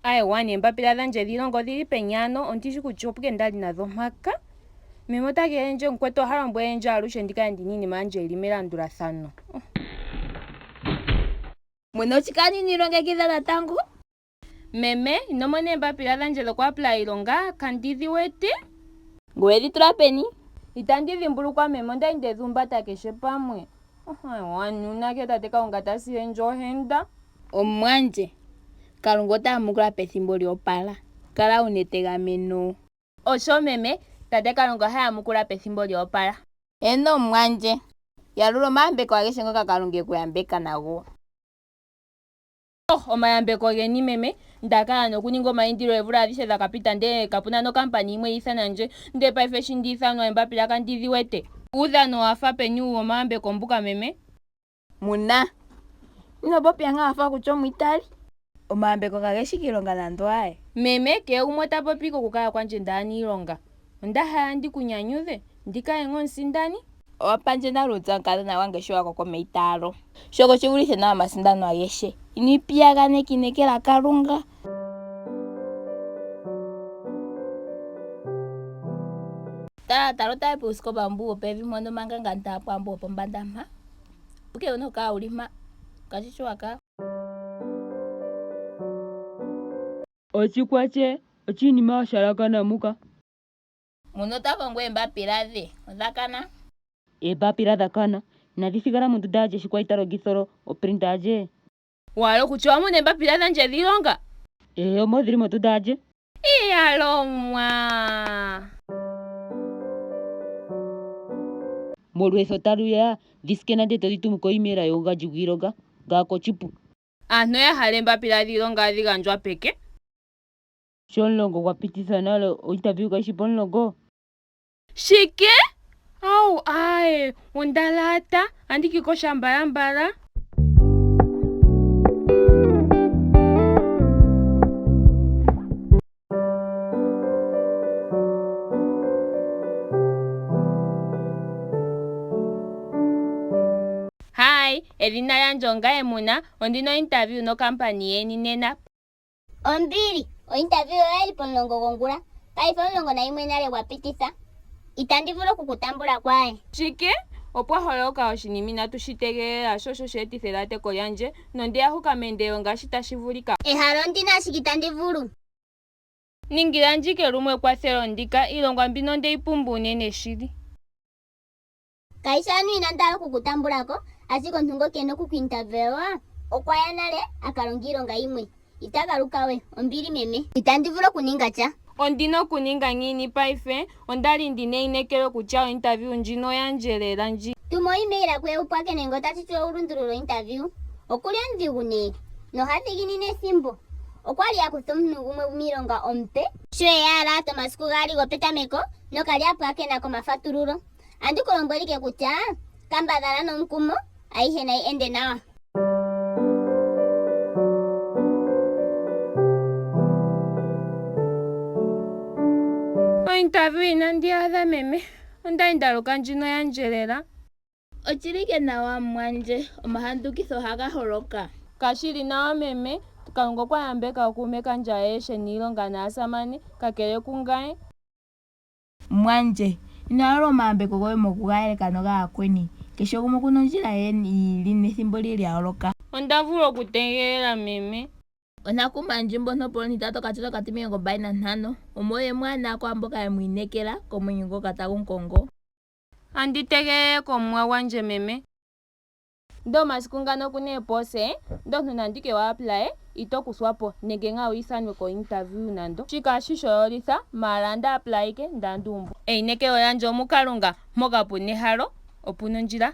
Aiwa neembapila dhandje dhiilonga odhili penyano ondishi kutya opuke ndali nadho mpaka. Meme otakeendje mukwetu oha lombwelendje alushe ndikale ndina iinima yandje yili melandulathano. Mwene oshikani niilongekidha natango? Meme, ino mona eembapila dhandje dhoku apply iilonga kandidhi wete? Ngoye dhi tula peni? Itandi dhimbulukwa meme, ondali ndedhi humbata keshe pamwe. Aiwa nuunake tate Kalunga tasilendje ohenda. Omwandje, Kalunga otayamukula pethimbo lyopala. Kala wuna etegameno. Osho meme, tate Kalunga hayamukula pethimbo lyopala. Eno omwandje, yalula omayambeko ageshe ngoka Kalunga ekuyambeka nago. Omayambeko geni meme, ndakala nokuninga omayindilo eevula adhishe dhakapita ndele kapuna nokampani yimwe yiithanandje, ndele paife shi ndiithanwa eembapila kandidhi wete. Uudhano wafa peni omayambeko mbuka meme? Muna, ino popya nga wafa kutya omwiitali. Omayambeko kageshi kiilonga nando aye. Meme, kehe gumwe ta popi kokukala kwandje ndaana iilonga. Ondahala ndikunyanyudhe, ndikale omusindani. Owapandje nalutsa mukadhona wange sho wakoko meitaalo. Shoko shivulithe nawa omasindano ageshe. Ino ipiyaganeka inekela Kalunga. Tala otaye puusikopa mbu wopevi mpono manga nga ntaapu ambu wopombanda mpa. Puke wuna okukala wuli mpa. Kashishi waka. Oshikwache, oshinima washalakana muka. Muno otakongwa eembapila dhe. Odhakana? Eembapila dhakana. Nadhithigala mondunda yandje shi kwali talongitha oprinta yandje. Walo kutya wamona eembapila dhandje dhiilonga? Omo dhili mondunda yandje. Iyalomwa. Molweetho taluya dhisikena ndee todhi tumu koimela yoongandji gwiilonga ngaako chipu. Aantu yahala eembapila dhiilonga hadhi gandjwa peke? Shomulongo gwapititha nale interview kaishi pomulongo. Shike? Au ae, ondalata, andikikosha mbalambala. Hai, edhina lyandje ongaye Muna, ondina interview no kampani yeni nena. Ombili, interview oyali pomulongo gongula. Paife 11 nale gwapititha. Itandi vulu okukutambula kwaye. Shike? Opwa holoka oshinima inatu shitegelela shosho sheetitha elateko lyandje nondeya huka meendelelo ngaashi tashi vulika. Ehalo ndina ashike itandi vulu. Ningila ndjike lumwe ekwathelo ndika, iilonga mbino ndeyi pumbwa unene shili. Kaishi anu inandala okukutambulako, ashike ontungo kena okukuinterviewa. Okwaya nale akalonga iilonga yimwe. Itagaluka we, ombili meme. Itandi vulu okuninga cha. Ondina okuninga ngini paife? Ondali ndina inekela kutya interview ndjino yandjelela ndji. Tuma email kuye upwake nenge otati tuwe ulundululo interview. Okuli ondhigu nee. Nohadhiginine ethimbo. Okwali yakutha omuntu gumwe miilonga ompe. Sho eyala tomasiku gaali gopetameko nokali apwake nako mafatululo. Andikulombwelike kutya kambadhala nomukumo aihe nayi ende nawa. Interview inandiadha meme, ondali ndaluka ndjino yandjelela. Ochilike nawa mwanje, omahandukitho haga holoka. Kashili nawa meme, Kalunga okwayambeka okuume kandje ayeshe niilonga naasamane kakele kungaye. Mwanje, inalola omayambeko goye mokugayeleka nogaakweni. Keshe gumwe kuna ondjila yili nethimbo lili holoka. Ondavula okutegelela meme. Onakumandje mbono poloni tato kachito kati 25 omoye mwana kwamboka yamwinekela komwenyo ngoka tagunkongo. Anditegelele komwa gwandje meme. Ndo masiku ngano kuna pose, ndo nandike wa apply ito kuswapo nenge nga uithanwe ko interview nando. Shika shishoyolitha malanda apply ke ndandumbu. Einekelo yandje muKalunga mpoka puna halo opuna ondjila.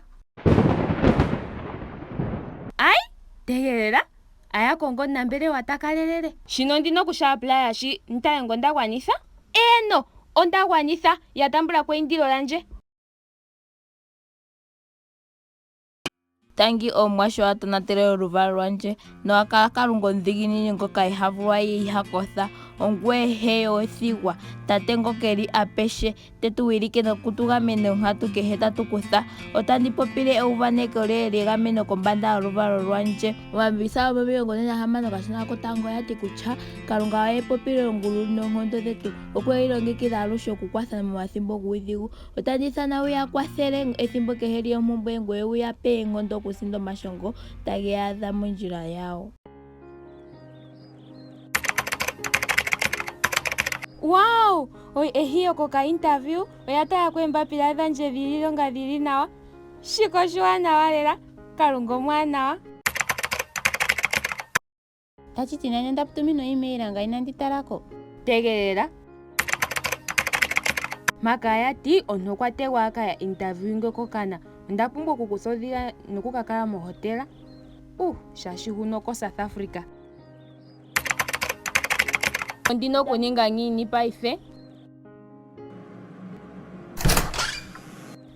Ai, tegelela. Aya kongo nambele watakalelele. Shino ndino kusha apply ashi ntaye ngo ndagwanitha? Eno, ondagwanitha yatambula kwa indilo lanje. Tangi omwasho atonatele oluvalo lwanje no akala Kalunga ondhiginini ngoka ihavulwa ye ihakotha ongwehe othigwa tate ngoka eli apeshe tetu wilike nokutugamena onkatu kehe tatu kutha. Otandi popile euvaneko lyoye lyegameno kombanda yoluvalo lwandje. Omambisa 46 kashina kotango yati kutya Kalunga oye popile ongulu noonkondo dhetu okweli longekidha alushe okukwatha momathimbo guudhigu. Otandi ithana wuya kwathele ethimbo kehe lyompumbwe ngoye wuya pe enkondo okusinda omashongo tage ya adha mondjila yawo. Wow! Ehiyo koka interview oya taya kwembapila dhandje dhililonga dhili nawa. Shiko oshiwanawa lela. Kalunga omwanawa. Tachiti nani ndapu tumino email nga inandi talako. Tegelela. Maka yati omuntu kwategwa akaya interview nge kokana. Ndapumbwa kukusodhila nokukakala mo hotela. Shashi huno ko South Africa. Ondino kuninga ngini paife?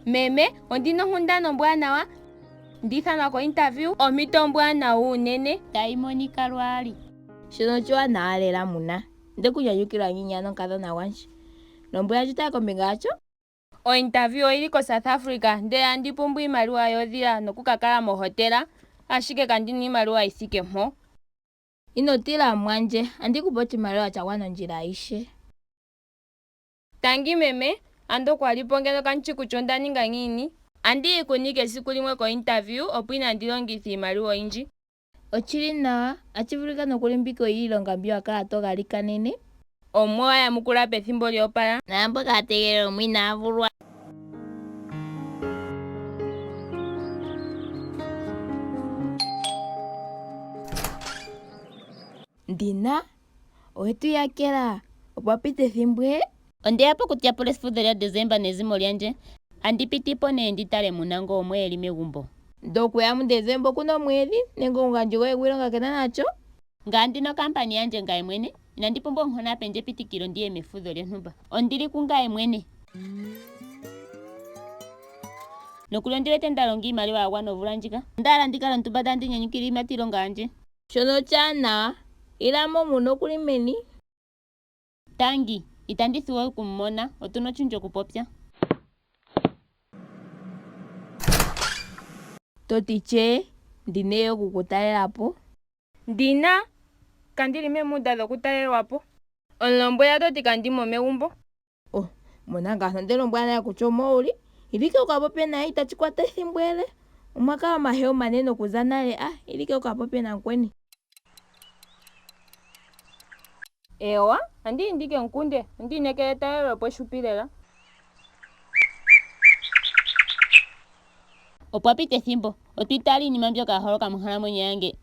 Meme, ondino hundano ombwanawa. Ndithana ko interview omito ombwanawa unene. Tayi monika lwaali. Shino oshiwanawa lela muna. Ndekunyanyukilwa nginyana onkadhona wandje. Lombwela ndjita kombinga yacho? Interview oyili ko South Africa. Ndele andi pumbwa iimaliwa yodhila nokukakala mo hotela. Ashike kandina iimaliwa isike mpo. Inotila mwanje, andi kupa oshimaliwa chagwana ondjila aishe. Tangi meme, ando kwalipo ngeno kanchi kutya ondaninga ngini. Andi ikunike esiku limwe ko interview opo inandi longitha iimaliwa oyindji. Ochili nawa, achivulika nokulimbika iilonga mbi wakala togalikanene. Omwe wayamukula pethimbo lyopala. Naamboka ategelele omwe inaavulwa. Ndina, owetu yakela, opwapita ethimbo. Ondeya po kutyapula efudho lya Desemba nezimo lyandje. Andi pitipo nee nditale munango omwe eli megumbo. Ndokuya mu Desemba kuna omwedhi nenge ongandjo goye gwilonga kena nacho? Nga ndino kampani yandje ngaye mwene. Inandi pumbwa onkona pendje pitikilo ndiye mefudho lyontumba. Ondili ku ngaye mwene. Nokuli ondilete ndalonga iimaliwa yagwana ovula ndjika. Ndala ndikala ntumba tandi nyanyukila iimati ilonga yandje. Shono chanawa, ilamo muno kuli meni. Tangi, itandithiwa okumona, otuna ochindjo kupopya. Totiche, ndineyo kukutalelapo. Ndina, kandili memuda dhokutalelwapo. Onlombwela toti kandimo megumbo. Monanga nondelombwela ya kutya omouli. Ilike ukapope naye itachikwata ethimbo ele. Omwaka omahe omanene okuza nale, ilike ukapope na nkweni. Ewa, andi indike nkunde, andi inekele talelwapo eshupilela. Opwapita ethimbo, otwitala iinima mbyoka yaholoka monkalamwenyo yange.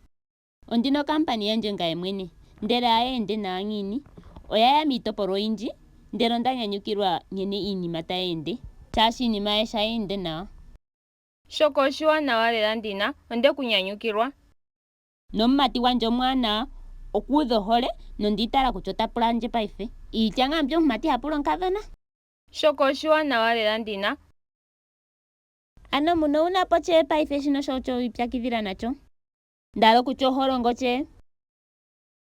Ondino kampani yandje ngaye mwene, ndele ayeende nawa ngini. Oyaya miitopolwa oyindji, ndele ondanyanyukilwa nkene iinima tayeende. Shaashi iinima aye shayeende nawa. Shoko oshiwanawa lela Ndina, ondekunyanyukilwa. Nomumati gwandje omwanawa, okuudha ohole, nonditala kutya otapula ndje paife. Iitya nga mbyo omumati hapula onkadhona. Shoko oshiwanawa lela Ndina. Ano muno unapo che paife shino shocho wipyakidhila nacho. Ndalo kutya oholongo che.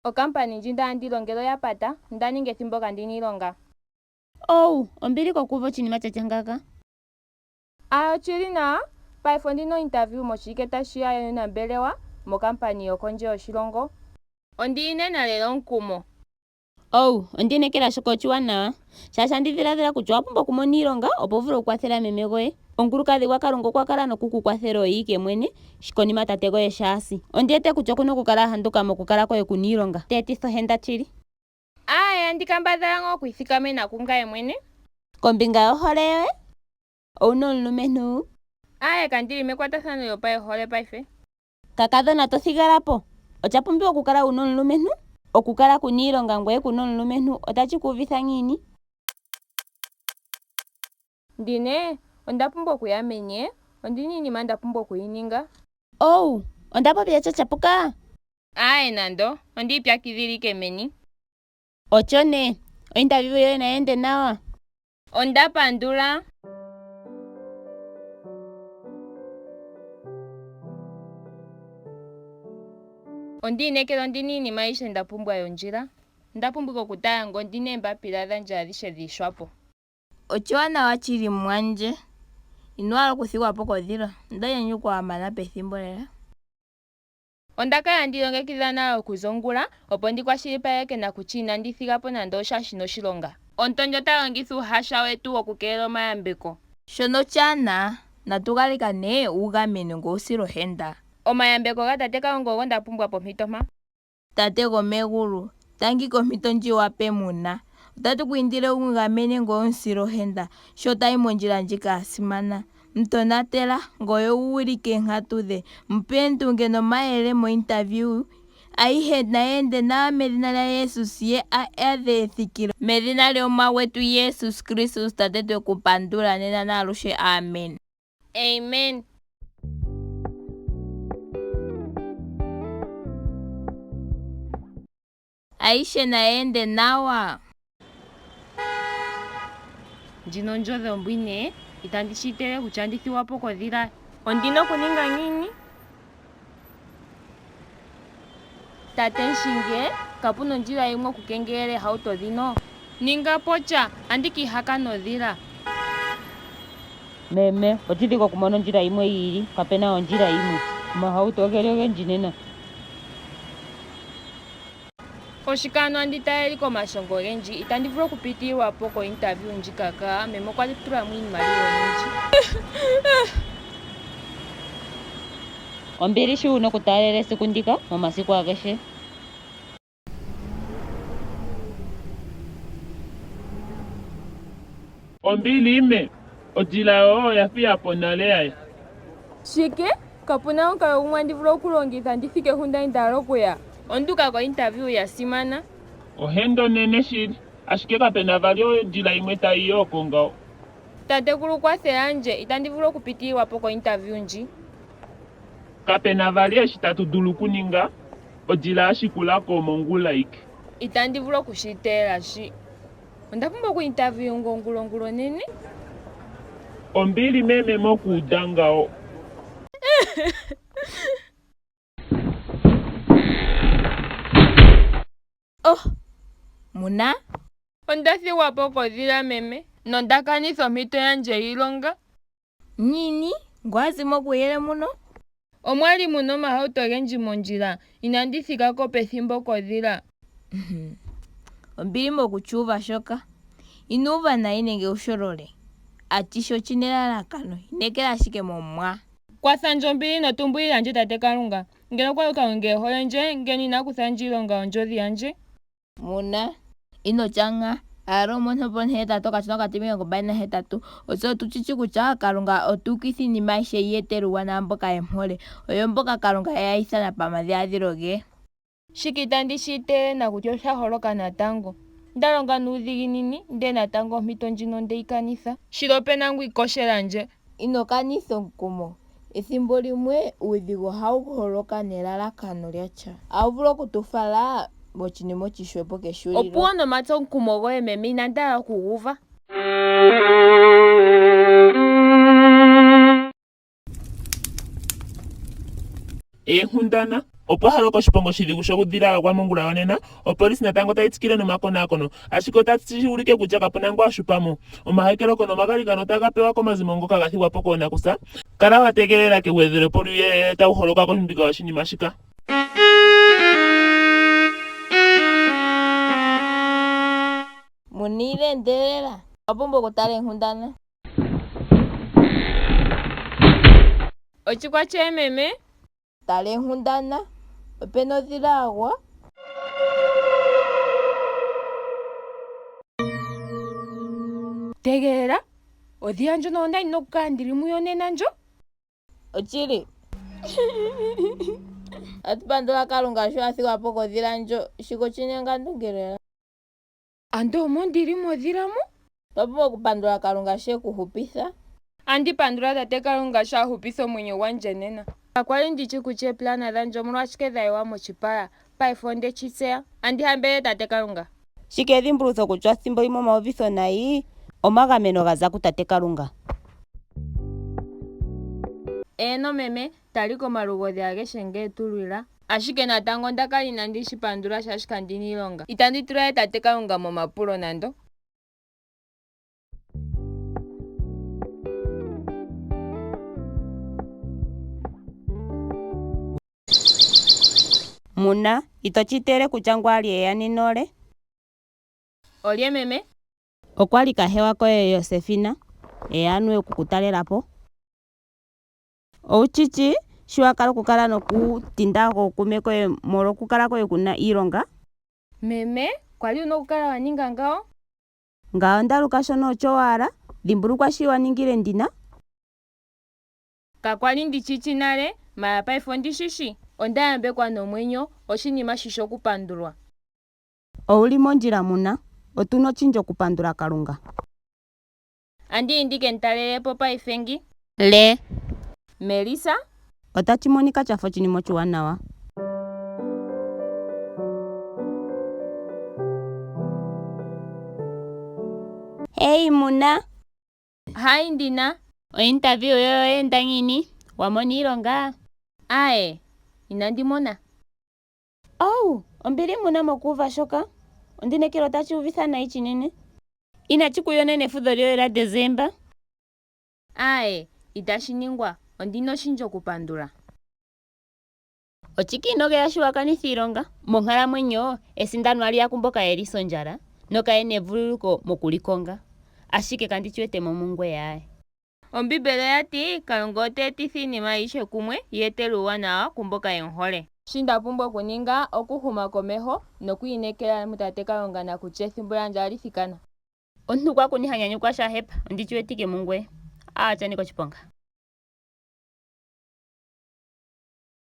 Okampani ndjinda andilongelo yapata, ndaninga ethimbo kandina ilonga. Ombili kokuva ochinima chatya ngaka. Ochili nawa, paife ondino interview moshike tashiya yonambelewa mokampani yokondje yoshilongo. Ondinena lela omukumo. Ondinekela shoko oshiwanawa. Shaashi andidhiladhila kutya owapumbwa okumona iilonga opo uvule okukwathela meme goye. Omukulukadhi gwa Kalunga okwa kala nokukukwathela oye ike mwene, konima tate goye shaasi. Ondiwete kutya okuna okukala ahanduka mokukala koye kuna iilonga. Teetitha ohenda chili. Andikambadhala nga okwiithikamena kungaye mwene. Kombinga yohole yoye? Owuna omulumentu? Kandili mekwatathano lyopaihole paife. Kakadhona tothigalapo. Ochapumbiwa okukala wuna omulumentu? Okukala kuna iilonga ngoye kuna omulumentu otachi kuuvitha ngini? Ndine, ondapumbwa okuya menye, ondina iinima ndapumbwa okuyininga. Ondapopi echo chapuka? Nando, ondiipyakidhila ike meni. Ocho ne, interview yoye nayeende nawa? Ondapandula. Ondinekela ondina iinima aishe ndapumbwa yondjila. ndapumbwika okutala ngo ndina eembapila dhandje adhishe dhiishwapo. Oshiwanawa chili mwandje. Inohala okuthigwapo kodhila. Ndanyanyukwa wamana pethimbo lela. Ondakala ndilongekidha nawa okuza ongula opo ndikwashilipaleke nakutya inandi thigapo nande osha shina oshilonga. Ontondi otalongitha uuhasha wetu wokukeelela omayambeko. Shono chana natugalikane uugameno ngousilohenda. Omayambeko ga tate Kalunga ogo ndapumbwa pompito mpa. Tate gomegulu, tangi kompito ndji wape muna. Otatu kuindile uugamene ngousilohenda. Sho tayi mondjila ndjika asimana. Mtonatela ngoye uwulike nkatu dhe. Mpendunge nomayele mo interview. Aihe naende nawa medhina lya Yesus ye adhe ethikilo. Medhina lyomwa wetu Yesus Kristus tate twekupandula nena nalushe amen. Amen. Aishe naende nawa. Ndino ndjodho mbwine itandishitele kutya ndithiwapo kodhila. Ondina okuninga ngiini? Tate Nshinge, kapuna ondjila yimwe okukengelele hauto dhino. Ninga pocha, andikihaka nodhila. Meme, otidhiko kumona ondjila yimwe yili, kapena ondjila yimwe. Omahauto ogeli ogendji nena. Oshikano anditaleli komashongo ogendji, itandivulu okupitilwapo ko interview ndjikaka, meme okwali tulamo iinima oyindji. Ombili shi wuna okutaalela esiku ndika momasiku ageshe. Ombili ime, odjila yoo yafiyapo nale yaye. Shike? Kapuna omukalo gumwe andivulu okulongitha ndithike hunda indahala okuya. Onduka ko interview yasimana. Ohendo nene shili, ashike kapena vali ondjila imwe tayi yoko ngao. Tatekulu kwathelandje, itandivulu okupitilwapo ko interview ndji. Kapena vali eshi tatu dulu kuninga, odjila ashikulako mongula ike. Itandivulu okushiteela shi. Ondapumbwa ku interview ngongulo nene. Ombili meme mokudangao. Oh, muna? Ondathiwapo kodhila meme, nondakanitha ompito yandje yiilonga. Nini? Ngwazimo kuyele muno? Omwali muna omahauto ogendji mondjila, inandithikako pethimbo kodhila. Ombili mokuchuva shoka. Inuuva nayi nenge usholole. Atisho chinelalakano, inekela shike momwa. Kwathandje ombili notumbulila yandje tate Kalunga. Ngeno kwali Kalunga ehole nje, ngeno inakuthandje iilonga ondjodhi yandje. Muna, ino changa. Aro monho pon hetatu kachino katimi ngombaina hetatu. Oso tuchichi kutya Kalunga otukithi nima ishe yeteruwa na mboka emhole. Oyo mboka Kalunga yaithana pamadhiadhilo ge. Shikita ndishite na kutya oshaholoka natango. Ndalonga nuudhiginini, nde natango ompito ndjino ndeikanitha. Shilopena ngu ikoshela nje. Ino kanitha omukumo. Ethimbo limwe uudhigu hau holoka nelalakano lyacha. Auvula okutufala mochinimo chishwepo keshulilo. Opuwo nomatsa omukumo goye meme inandala okuguva. Enkundana, opo haloko oshipongo shidhigu shokudhila kwa mongula yonena, opolisi natango tayi tsikile nomakonakono, ashike otasi ulike kutya kapuna ngu ashupamo. Omahekeloko nomagalikano taga pewa komazimo ngoka gathigwapo koonakusa. Kala wategelela kegwedhelo poluye tawu holoka kombinga yoshinima shika. Munile endelela. Wapumba okutala enkundana. Ochikwa che meme? Tala enkundana. Opena odhila agwa. Tegelela? Odhila ndjono onda inokukala ndili muyo nena njo? Ochili. Atupandula Kalunga sho athigwapo kodhila njo. Shiko chinenga ndungelela. Ando omo ndili modhila mo? Twapumbwa okupandula Kalunga she kuhupitha. Andipandula tate Kalunga sho ahupitha omwenyo gwandje nena. Akwali ndichi kutya eplana dhandje omolwashike dhayiwa mochipala. Paife ondechitseya. Andihambele tate Kalunga. Shike edhimbulutho kutya thimbo limwe omauvitho nayi, omagameno gaza ku tate Kalunga. Eno meme, taliko malugodhi ageshe ngeetulwila. ashike natango ndakali nandishipandula shaashi kandina iilonga. Itandi tula tate Kalunga momapulo nando. Muna, ito chitele kutya ngwali eya ninole? Olye meme? Okwali kahewa koye Yosefina, eya anwe okukutalelapo. Ouchichi, shiwakala okukala nokutinda kuume koye molwa okukala koye kuna iilonga? Meme, kwali una okukala waninga ngao? Ngao ndaluka shono ocho wala, dhimbulukwa shi waningile ndina? Kakwali ndichichi nale, maya paife ondishishi. Ondayambekwa nomwenyo, oshinima shisho kupandulwa. Ouli mondjila Muna, otuna ochinjo kupandula Kalunga. Andi indike ntalelepo paife ngi? Le. Melisa? Otachi monika chafa oshinima oshiwanawa. Hey Muna. Hai Ndina. Interview yoye enda ngini? Wamona iilonga? Ae, inandimona. Oh, ombili Muna mokuva shoka? Ondinekela otachi uvitha nayi chinene. Inachi kuyonene efudho lyoye la Desemba? Ae, itashi ningwa. Ondina oshinjo kupandula. Ochiki inogeya shi wakanitha iilonga? Monkalamwenyo esindano ali yakumboka yeli sondjala nokayena evululuko mokulikonga. Ashike kandichi wete momungwe yaye. Ombibelo yati, Kalunga oteetitha iinima ayihe kumwe, yeetele uuwanawa kumboka yemuhole. Shi ndapumbwa okuninga, okuhuma komeho, nokwiinekela mutate Kalunga nakutya ethimbo lyandje alithikana. Omuntu kwa kuni hanyanyukwa shahepa, ondichi wetike mungwe. Acha niko chiponga.